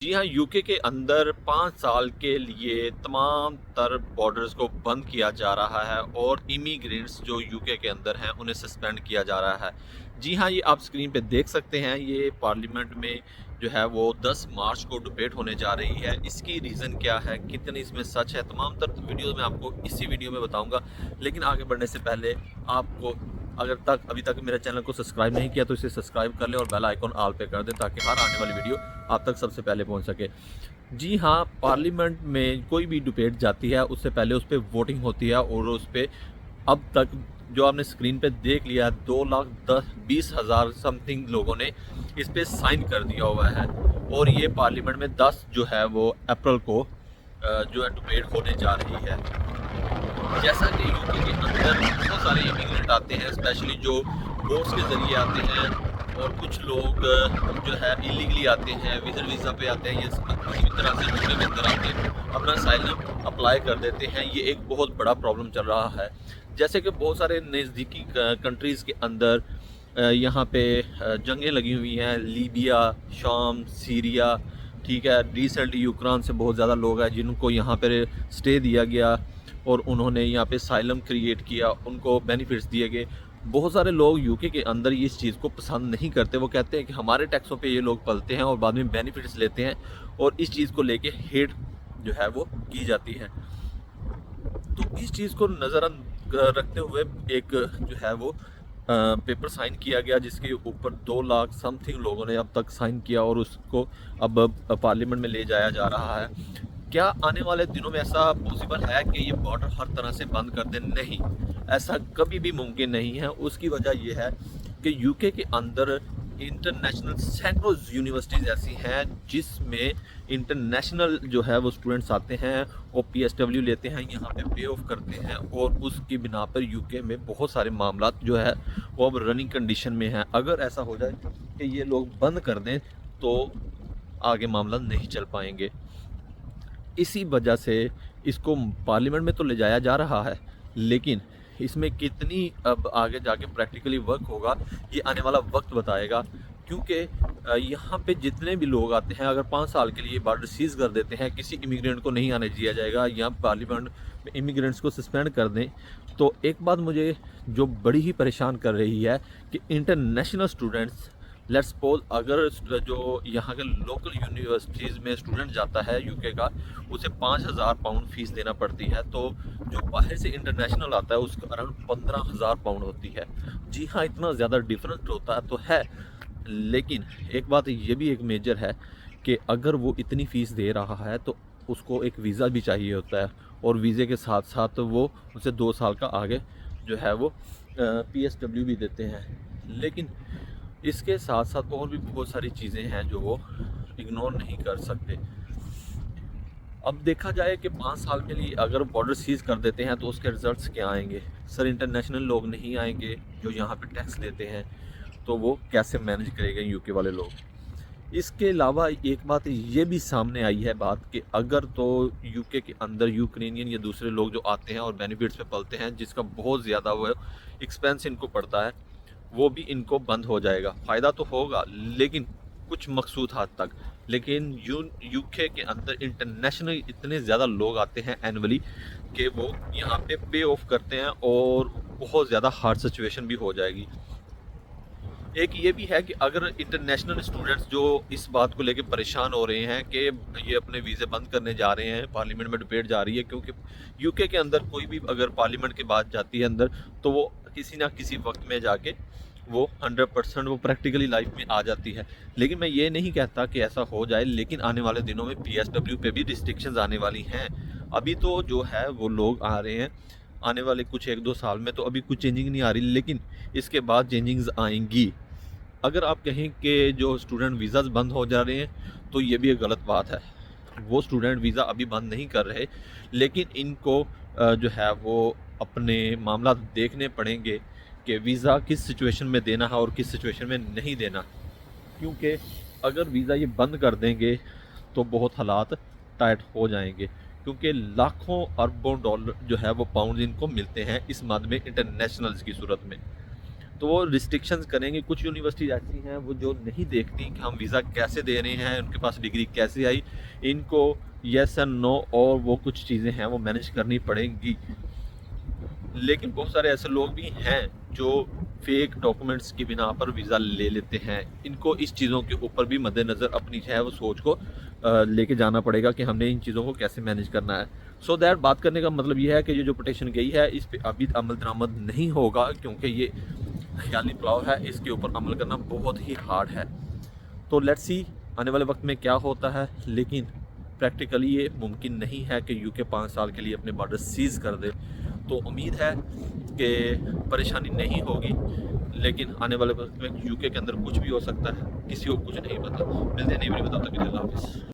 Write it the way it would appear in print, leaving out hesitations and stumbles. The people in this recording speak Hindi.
जी हाँ, यूके के अंदर 5 साल के लिए तमाम तर बॉर्डर्स को बंद किया जा रहा है और इमिग्रेंट्स जो यूके के अंदर हैं उन्हें सस्पेंड किया जा रहा है। जी हाँ, ये आप स्क्रीन पे देख सकते हैं, ये पार्लियामेंट में जो है वो 10 मार्च को डिबेट होने जा रही है। इसकी रीज़न क्या है, कितनी इसमें सच है, तमाम तर वीडियोज़ मैं आपको इसी वीडियो में बताऊँगा। लेकिन आगे बढ़ने से पहले आपको अगर अभी तक मेरे चैनल को सब्सक्राइब नहीं किया तो इसे सब्सक्राइब कर लें और बेल आइकॉन ऑल पे कर दें ताकि हर आने वाली वीडियो आप तक सबसे पहले पहुंच सके। जी हाँ, पार्लियामेंट में कोई भी डिबेट जाती है उससे पहले उस पर वोटिंग होती है और उस पर अब तक जो आपने स्क्रीन पे देख लिया 2,20,000 समथिंग लोगों ने इस पे साइन कर दिया हुआ है। और ये पार्लियामेंट में 10 जो है वो अप्रैल को जो है डिबेट होने जा रही है। जैसा कि यूके के अंदर बहुत सारे इमिग्रेंट आते हैं, स्पेशली जो बोट्स के ज़रिए आते हैं और कुछ लोग जो है इलीगली आते हैं, विजिट वीज़ा पे आते हैं। ये किसी भी तरह से यूके के अंदर आके अपना असाइलम अप्लाई कर देते हैं। ये एक बहुत बड़ा प्रॉब्लम चल रहा है। जैसे कि बहुत सारे नज़दीकी कंट्रीज़ के अंदर यहाँ पे जंगें लगी हुई हैं, लीबिया, शाम, सीरिया, ठीक है। रिसेंटली यूक्रेन से बहुत ज़्यादा लोग हैं जिनको यहाँ पर स्टे दिया गया और उन्होंने यहाँ पे साइलम क्रिएट किया, उनको बेनिफिट्स दिए गए। बहुत सारे लोग यूके के अंदर ये इस चीज़ को पसंद नहीं करते। वो कहते हैं कि हमारे टैक्सों पे ये लोग पलते हैं और बाद में बेनिफिट्स लेते हैं, और इस चीज़ को लेके हेट जो है वो की जाती है। तो इस चीज़ को नज़र रखते हुए एक जो है वो पेपर साइन किया गया जिसके ऊपर 2 लाख समथिंग लोगों ने अब तक साइन किया और उसको अब पार्लियामेंट में ले जाया जा रहा है। क्या आने वाले दिनों में ऐसा पॉसिबल है कि ये बॉर्डर हर तरह से बंद कर दें? नहीं, ऐसा कभी भी मुमकिन नहीं है। उसकी वजह यह है कि यूके के अंदर इंटरनेशनल सैकड़ों यूनिवर्सिटीज़ ऐसी हैं जिसमें इंटरनेशनल जो है वो स्टूडेंट्स आते हैं और पीएसडब्ल्यू लेते हैं, यहाँ पे पे ऑफ करते हैं, और उसकी बिना पर यूके में बहुत सारे मामला जो है वो अब रनिंग कंडीशन में हैं। अगर ऐसा हो जाए कि ये लोग बंद कर दें तो आगे मामला नहीं चल पाएंगे। इसी वजह से इसको पार्लियामेंट में तो ले जाया जा रहा है, लेकिन इसमें कितनी अब आगे जाके प्रैक्टिकली वर्क होगा ये आने वाला वक्त बताएगा। क्योंकि यहाँ पे जितने भी लोग आते हैं, अगर 5 साल के लिए बॉर्डर सीज कर देते हैं, किसी इमिग्रेंट को नहीं आने दिया जाएगा, या पार्लियामेंट में इमिग्रेंट्स को सस्पेंड कर दें, तो एक बात मुझे जो बड़ी ही परेशान कर रही है कि इंटरनेशनल स्टूडेंट्स, लेट्स सपोज अगर जो यहाँ के लोकल यूनिवर्सिटीज़ में स्टूडेंट जाता है यूके का, उसे 5,000 पाउंड फ़ीस देना पड़ती है, तो जो बाहर से इंटरनेशनल आता है उसका अराउंड 15,000 पाउंड होती है। जी हाँ, इतना ज़्यादा डिफरेंस होता है तो है, लेकिन एक बात ये भी एक मेजर है कि अगर वो इतनी फ़ीस दे रहा है तो उसको एक वीज़ा भी चाहिए होता है, और वीज़े के साथ साथ वो उसे 2 साल का आगे जो है वो पीएसडब्ल्यू भी देते हैं। लेकिन इसके साथ साथ और भी बहुत सारी चीज़ें हैं जो वो इग्नोर नहीं कर सकते। अब देखा जाए कि 5 साल के लिए अगर बॉर्डर सीज़ कर देते हैं तो उसके रिज़ल्ट्स क्या आएंगे? सर, इंटरनेशनल लोग नहीं आएंगे जो यहाँ पे टैक्स देते हैं, तो वो कैसे मैनेज करेंगे यूके वाले लोग? इसके अलावा एक बात ये भी सामने आई है बात कि अगर तो यूके के अंदर यूक्रेनियन या दूसरे लोग जो आते हैं और बेनिफिट्स पे पलते हैं, जिसका बहुत ज़्यादा वो एक्सपेंस इनको पड़ता है, वो भी इनको बंद हो जाएगा। फ़ायदा तो होगा लेकिन कुछ मखसूद हद तक। लेकिन यूके के अंदर इंटरनेशनल इतने ज़्यादा लोग आते हैं एनुअली कि वो यहाँ पे पे ऑफ करते हैं और बहुत ज़्यादा हार्ड सिचुएशन भी हो जाएगी। एक ये भी है कि अगर इंटरनेशनल स्टूडेंट्स जो इस बात को लेके परेशान हो रहे हैं कि ये अपने वीज़े बंद करने जा रहे हैं, पार्लियामेंट में डिबेट जा रही है, क्योंकि यूके के अंदर कोई भी अगर पार्लियामेंट की बात जाती है अंदर, तो वो किसी ना किसी वक्त में जाके वो 100% वो प्रैक्टिकली लाइफ में आ जाती है। लेकिन मैं ये नहीं कहता कि ऐसा हो जाए, लेकिन आने वाले दिनों में पीएसडब्ल्यू पे भी रिस्ट्रिक्शंस आने वाली हैं। अभी तो जो है वो लोग आ रहे हैं, आने वाले कुछ 1-2 साल में तो अभी कुछ चेंजिंग नहीं आ रही, लेकिन इसके बाद चेंजिंग्स आएंगी। अगर आप कहें कि जो स्टूडेंट वीज़ाज़ बंद हो जा रहे हैं तो ये भी एक गलत बात है। वो स्टूडेंट वीज़ा अभी बंद नहीं कर रहे, लेकिन इनको जो है वो अपने मामला देखने पड़ेंगे कि वीज़ा किस सिचुएशन में देना है और किस सिचुएशन में नहीं देना। क्योंकि अगर वीज़ा ये बंद कर देंगे तो बहुत हालात टाइट हो जाएंगे, क्योंकि लाखों अरबों डॉलर जो है वो पाउंड इनको मिलते हैं इस मद में इंटरनेशनल्स की सूरत में। तो वो रिस्ट्रिक्शंस करेंगे। कुछ यूनिवर्सिटीज़ ऐसी हैं वो जो नहीं देखती कि हम वीज़ा कैसे दे रहे हैं, उनके पास डिग्री कैसे आई, इनको येस एंड नो और वो कुछ चीज़ें हैं वो मैनेज करनी पड़ेंगी। लेकिन बहुत सारे ऐसे लोग भी हैं जो फेक डॉक्यूमेंट्स की बिना पर वीज़ा ले लेते हैं। इनको इस चीज़ों के ऊपर भी मद्देनज़र अपनी जो है वो सोच को लेके जाना पड़ेगा कि हमने इन चीज़ों को कैसे मैनेज करना है। सो दैट बात करने का मतलब ये है कि ये जो पिटीशन गई है इस पे अभी अमल दरामद नहीं होगा, क्योंकि ये ख्याली पुलाव है, इसके ऊपर अमल करना बहुत ही हार्ड है। तो लेट्स सी आने वाले वक्त में क्या होता है, लेकिन प्रैक्टिकली ये मुमकिन नहीं है कि यूके 5 साल के लिए अपने बॉर्डर सीज़ कर दे। तो उम्मीद है कि परेशानी नहीं होगी, लेकिन आने वाले वक्त में यूके के अंदर कुछ भी हो सकता है, किसी को कुछ नहीं पता। मिलते हैं नई वीडियो में, तब तक के लिए अल्लाह हाफ़िज़।